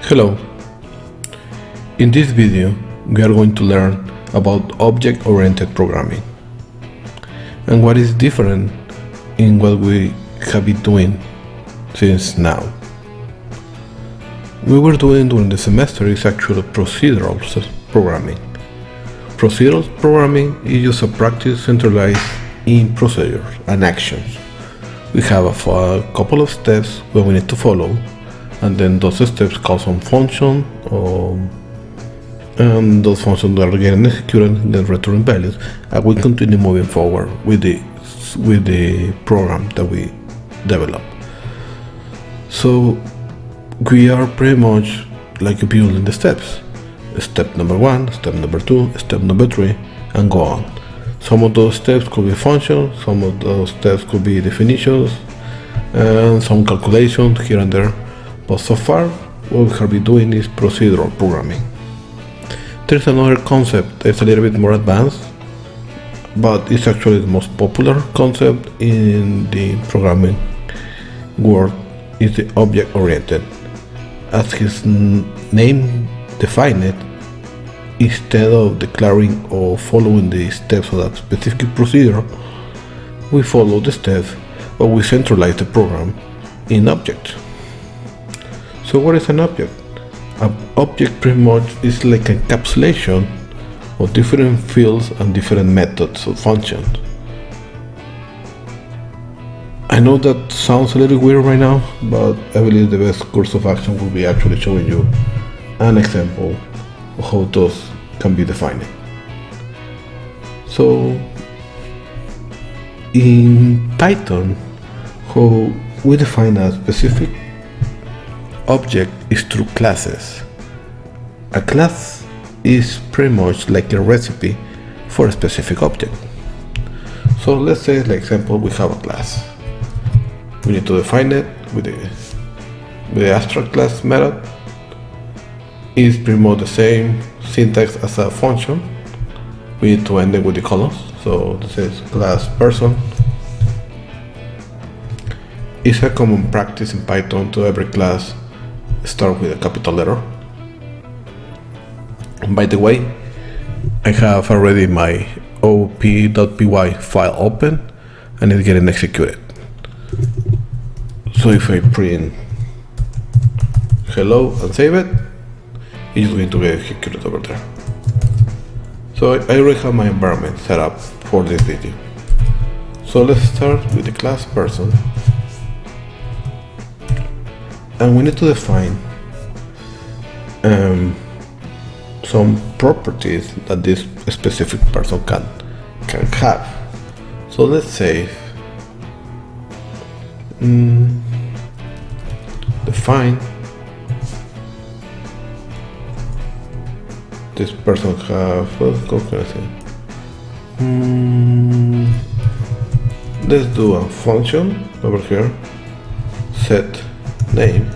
Hello. In this video, we are going to learn about object-oriented programming and what is different in what we have been doing since now. We were doing during the semester is actually procedural programming. Procedural programming is just a practice centralized in procedures and actions. We have a couple of steps where we need to follow, and then those steps call some function, and those functions are getting executed, then return values, and we continue moving forward with the program that we develop. So we are pretty much like building the steps. Step number 1, step number 2, step number 3, and go on. Some of those steps could be functions, some of those steps could be definitions, and some calculations here and there. But so far, what we have been doing is procedural programming. There's another concept that's a little bit more advanced, but it's actually the most popular concept in the programming world. Is the object-oriented. As his name defines it, instead of declaring or following the steps of that specific procedure, we follow the steps, but we centralize the program in objects. So what is an object? An object pretty much is like an encapsulation of different fields and different methods of functions. I know that sounds a little weird right now, but I believe the best course of action will be actually showing you an example of how those can be defined. So in Python, how we define a specific object is through classes. A class is pretty much like a recipe for a specific object. So let's say, like example, we have a class. We need to define it with the abstract class method. It's pretty much the same syntax as a function. We need to end it with the columns. So this is class person. It's a common practice in Python to every class start with a capital letter. And by the way, I have already my op.py file open and it's getting executed. So if I print hello and save it, it's going to get executed over there. So I already have my environment set up for this video. So let's start with the class person. And we need to define some properties that this specific person can have. So let's say define this person have, what can I say? Let's do a function over here, set name,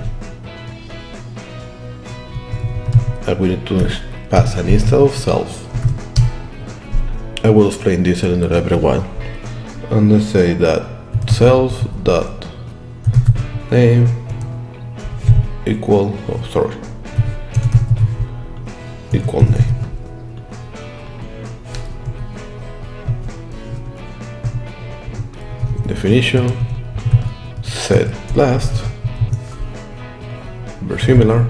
and we need to pass an instance of self. I will explain this in every while. And let's say that self dot name equal equal name. Definition set last very similar.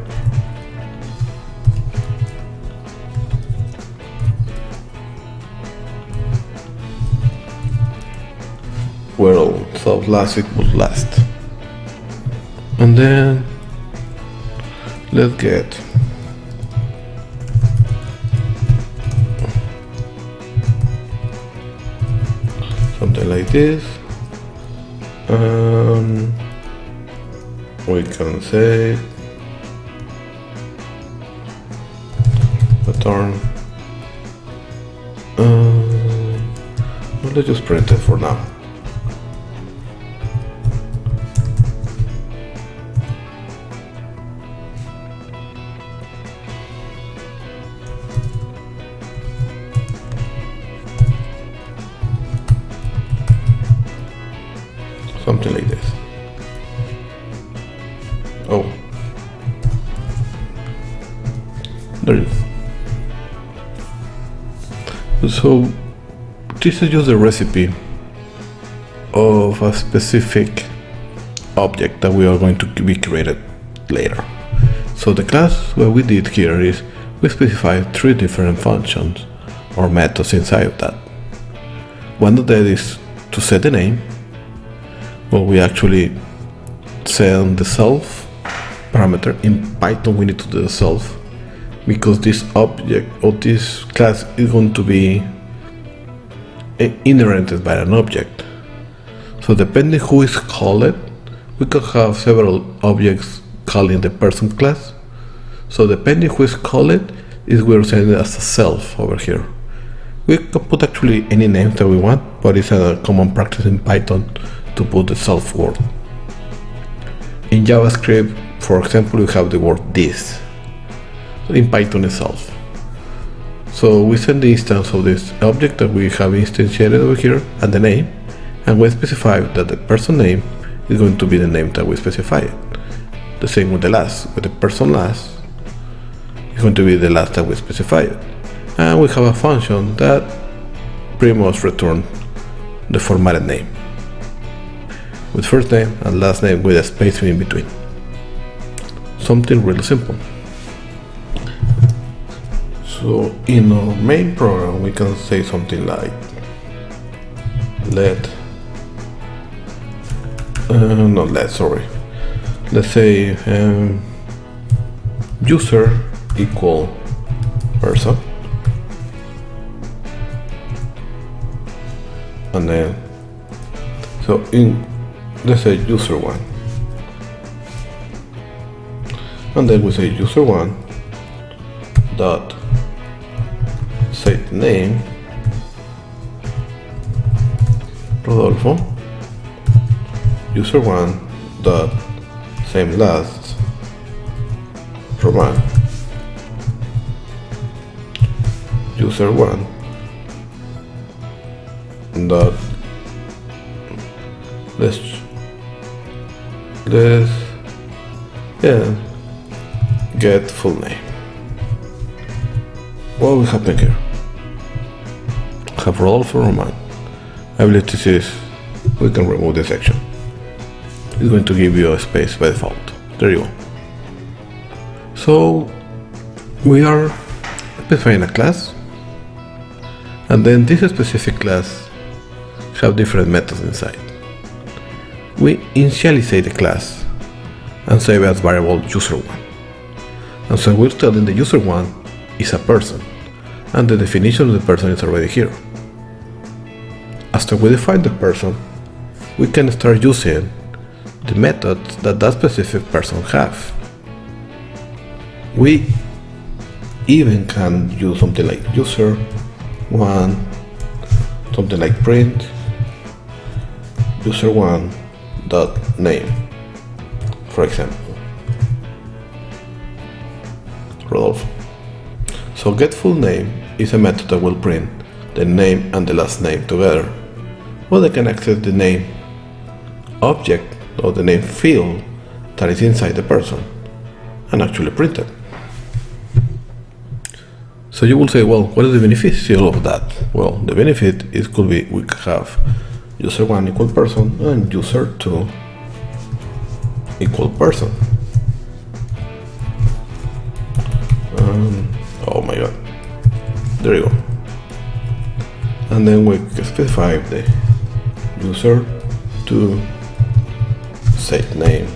Where self last equals last. And then let's get something like this. We can say return. Let's just print it for now. Something like this. Oh, So this is just a recipe of a specific object that we are going to be created later. So the class, what we did here is we specified 3 different functions or methods inside of that. One of that is to set the name. Well, we actually set the self parameter. In Python we need to do the self because this object or this class is going to be inherited by an object. So depending who is called, we could have several objects calling the person class. So depending who is called, is we're setting it as a self over here. We can put actually any name that we want, but it's a common practice in Python to put the self word. In JavaScript, for example, we have the word this. In Python itself. So we send the instance of this object that we have instantiated over here and the name, and we specify that the person name is going to be the name that we specified. The same with the last. With the person last is going to be the last that we specified. And we have a function that pretty much returns the formatted name with first name and last name with a space in between. Something really simple. So in our main program we can say something like let's say user equal person, and then so let's say user1, and then we say user1 dot set name Rodolfo, user1 dot same last Roman, user1 dot let's get full name. What will happen here? Have Rodolfo Roman. I believe this is, we can remove this section. It's going to give you a space by default. There you go. So we are specifying a class, and then this specific class have different methods inside. We initialize the class and save as variable user1. And so we're telling the user1 is a person, and the definition of the person is already here. After we define the person, we can start using the methods that that specific person have. We even can use something like user1, something like print user1 dot name, for example, Rodolfo. So get full name is a method that will print the name and the last name together, or they can access the name object or the name field that is inside the person and actually print it. So you will say, well, what is the benefit of that? Well, the benefit is could be we have user1 equal person and user2 equal person. Oh my god, there you go. And then we specify the user2 set name,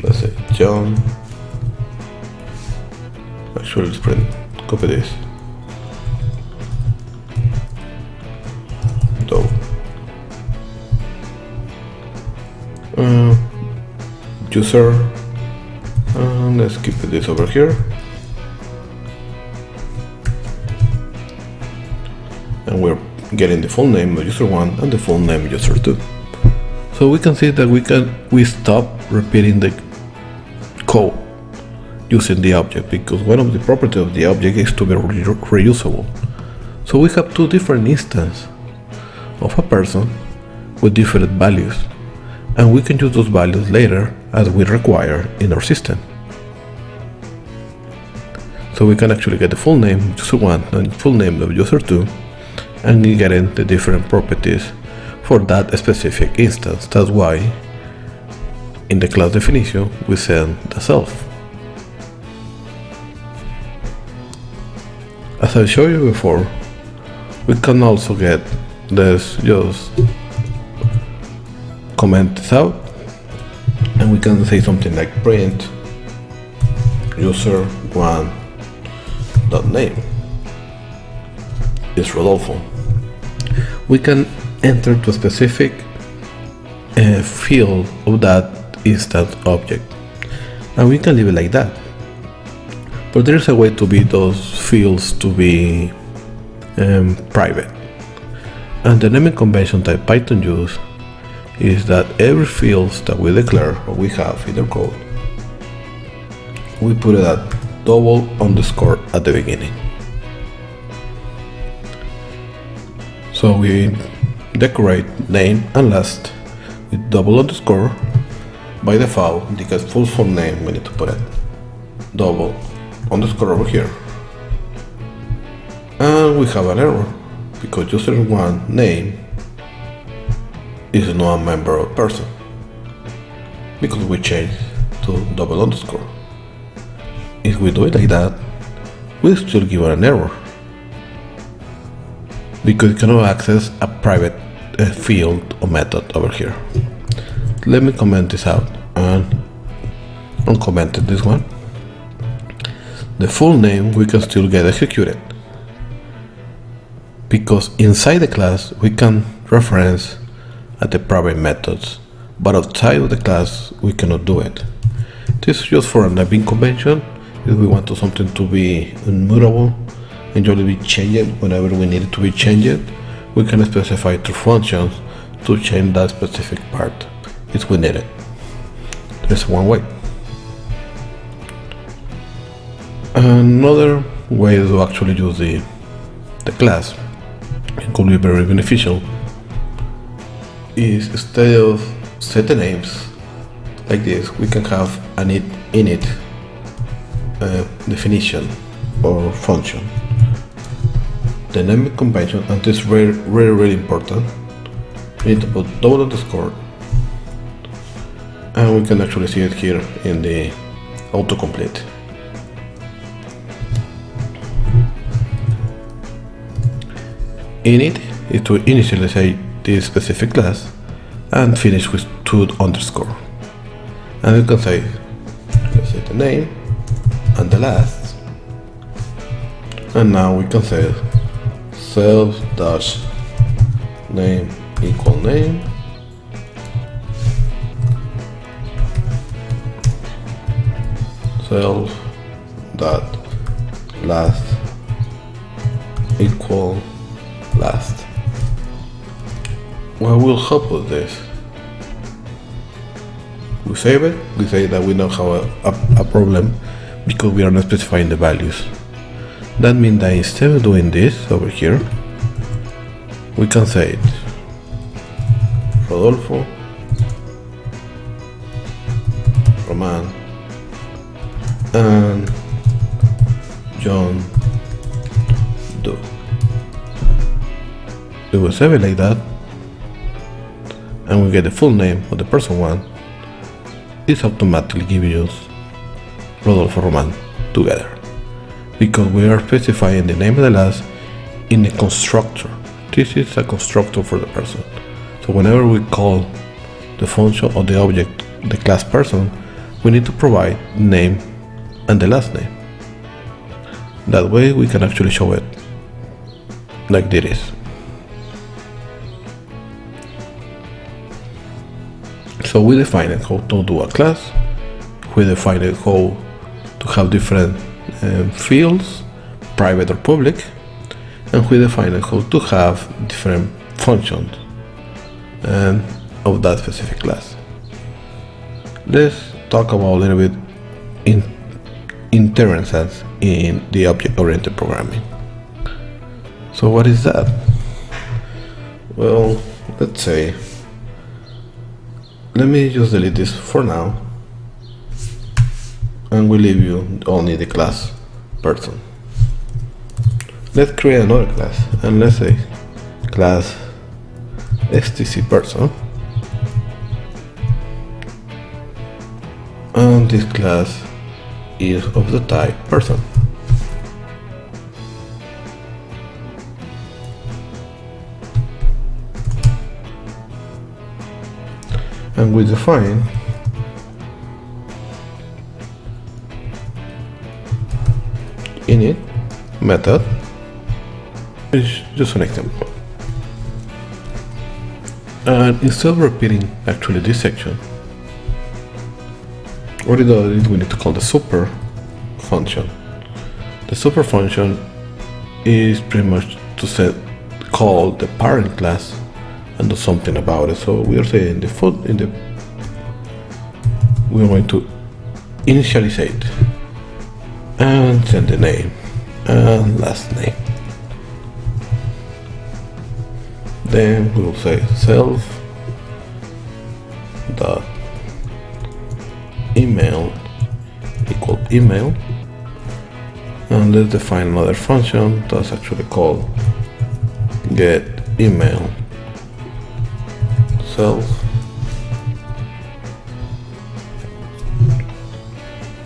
let's say John. Actually, let's print, copy this, though user, and let's keep this over here, and we're getting the full name of user1 and the full name of user2. So we can see that we stop repeating the code using the object, because one of the properties of the object is to be reusable. So we have 2 different instances of a person with different values, and we can use those values later as we require in our system. So So we can actually get the full name of user1 and full name of user2, and we get in the different properties for that specific instance. That's why in the class definition we send the self. As I showed you before, we can also get this, just comment this out, and we can say something like print user1 name is Rodolfo. We can enter to a specific field of that instance object, and we can leave it like that. But there is a way to be those fields to be private, and the naming convention that Python use is that every field that we declare or we have in our code, we put it at double underscore at the beginning. So we decorate name and last with double underscore. By default, because full name we need to put it double underscore over here, and we have an error because user1 name is not a member of person because we changed to double underscore. If we do it like that, we still give it an error because it cannot access a private field or method over here. Let me comment this out and uncomment this one. The full name we can still get executed because inside the class we can reference at the private methods, but outside of the class we cannot do it. This is just for a naming convention. If we want something to be immutable and just be changed whenever we need it to be changed, we can specify through functions to change that specific part if we need it. There's one way. Another way to actually use the class, it could be very beneficial, is instead of set the names like this, we can have an init definition or function. The naming convention, and this is really important, we need to put double underscore, and we can actually see it here in the autocomplete. Init is to initialize this specific class and finish with two underscore, and you can say, let's say the name and the last, and now we can say self dash name equal name self dot last equal last. What will help with this? We save it, we say that we don't have a problem because we are not specifying the values. That means that instead of doing this over here, we can say it Rodolfo, Roman, and John Doe. We will save it like that, and we get the full name of the person one. It's automatically giving us Rodolfo Roman together because we are specifying the name of the last in the constructor. This is a constructor for the person. So whenever we call the function or the object, the class person, we need to provide name and the last name. That way we can actually show it like this. So we define how to do a class, we define how to have different fields, private or public, and we define how to have different functions of that specific class. Let's talk about a little bit inheritance in the object-oriented programming. So what is that? Well, let's say, let me just delete this for now, and we leave you only the class person. Let's create another class, and let's say class stc person, and this class is of the type person. And we define init method, which is just an example. And instead of repeating actually this section, what it does is we need to call the super function. The super function is pretty much to call the parent class and do something about it. So we are saying we're going to initialize and send the name and last name. Then we will say self dot email equal email, and let's define another function that's actually called get email self,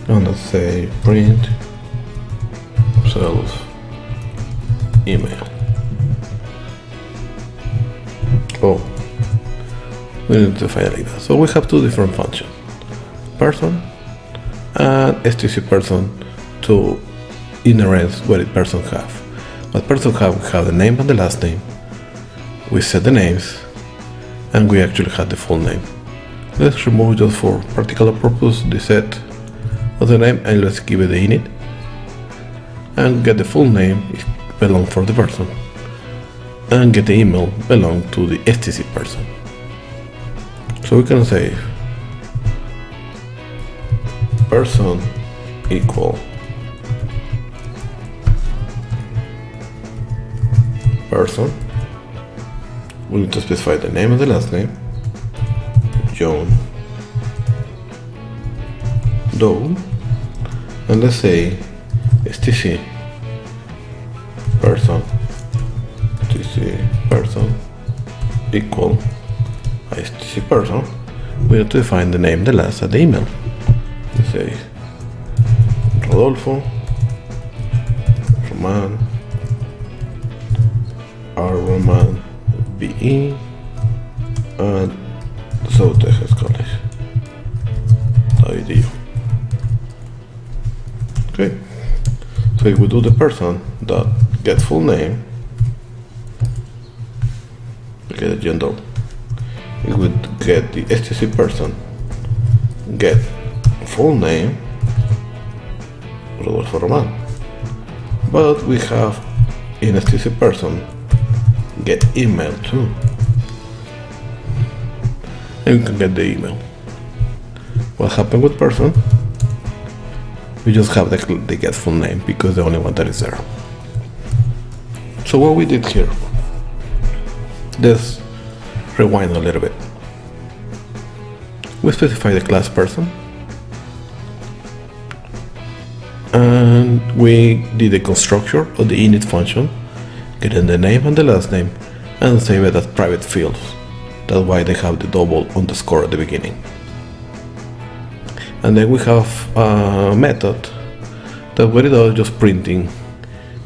and let's say print self email. Oh, we need to define it like that. So we have two different functions, person and stc person, to inherent what a person have. What person have, we have the name and the last name. We set the names, and we actually have the full name. Let's remove just for practical purpose the set of the name, and let's give it the init, and get the full name belong for the person, and get the email belong to the stc person. So we can say person equal person. We need to specify the name and the last name, John Doe, and let's say stc person equal stc person. We have to define the name, the last, and the email. Let's say Rodolfo Roman R Roman BE and South Texas College. Edu. Okay. So if we do the person dot get full name, okay, the John Doe, it would get the stc person get full name Rodolfo Roman, but we have in stc person get email too, and we can get the email. What happened with person? We just have the get full name because the only one that is there. So what we did here, let's rewind a little bit. We specify the class person, and we did the constructor of the init function, getting the name and the last name, and save it as private fields. That's why they have the double underscore at the beginning. And then we have a method that what it does is just printing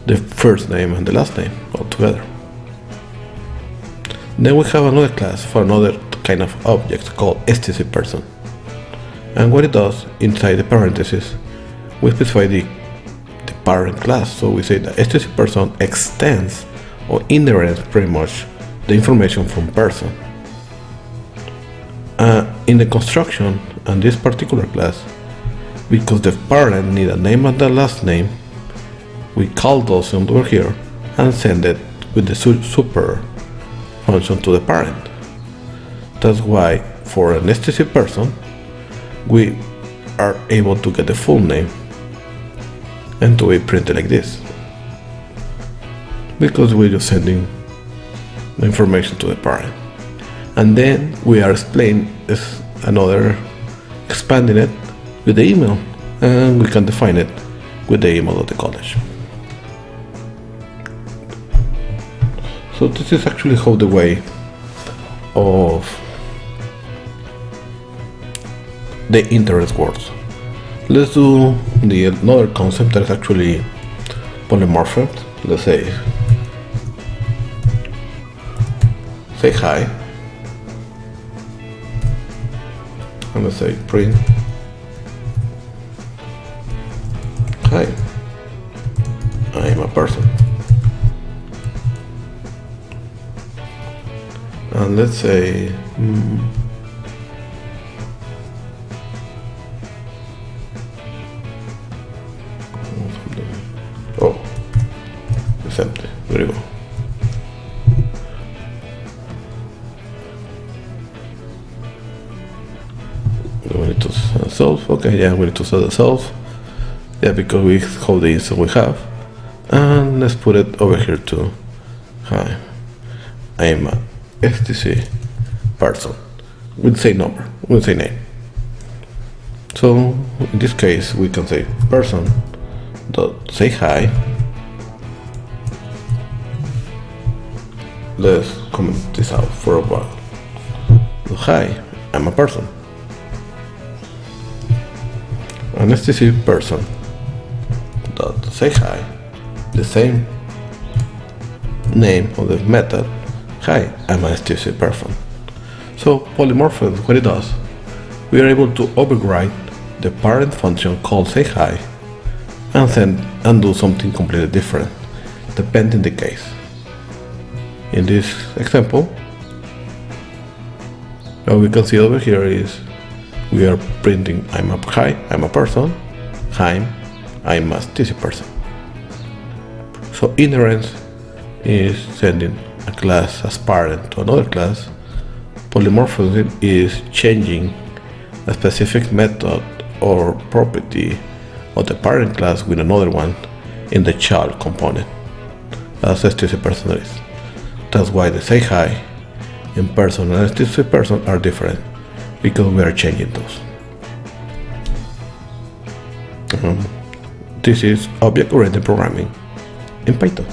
the first name and the last name all together. Then we have another class for another kind of object called stc person, and what it does inside the parentheses, we specify the parent class. So we say that stc person extends or inherits pretty much the information from person. In the construction and this particular class, because the parent need a name and the last name, we call those over here and send it with the super function to the parent. That's why for an stc person we are able to get the full name and to be printed like this, because we're just sending the information to the parent, and then we are explaining expanding it with the email, and we can define it with the email of the college. So this is actually how the way of the interest works. Let's do another concept that is actually polymorphed. Let's say hi, and let's say print hi, I am a person. And let's say oh, it's empty. There you go. We need to set self. Okay, yeah, we need to set the self. Yeah, because we have the instance we have. And let's put it over here too. Hi, I am a STC person. We'll say number, we'll say name. So in this case, we can say person dot say hi. Let's comment this out for a while. Hi, I'm a person. An STC person dot say hi, the same name of the method. Hi, I'm an STC person. So polymorphism, what it does, we are able to override the parent function called say hi and do something completely different, depending the case. In this example, what we can see over here is we are printing I'm a person, hi, I'm a STC person. So inherence is sending a class as parent to another class. Polymorphism is changing a specific method or property of the parent class with another one in the child component, as STC person is. That's why the say hi in person and STC person are different, because we are changing those. This is object-oriented programming in Python.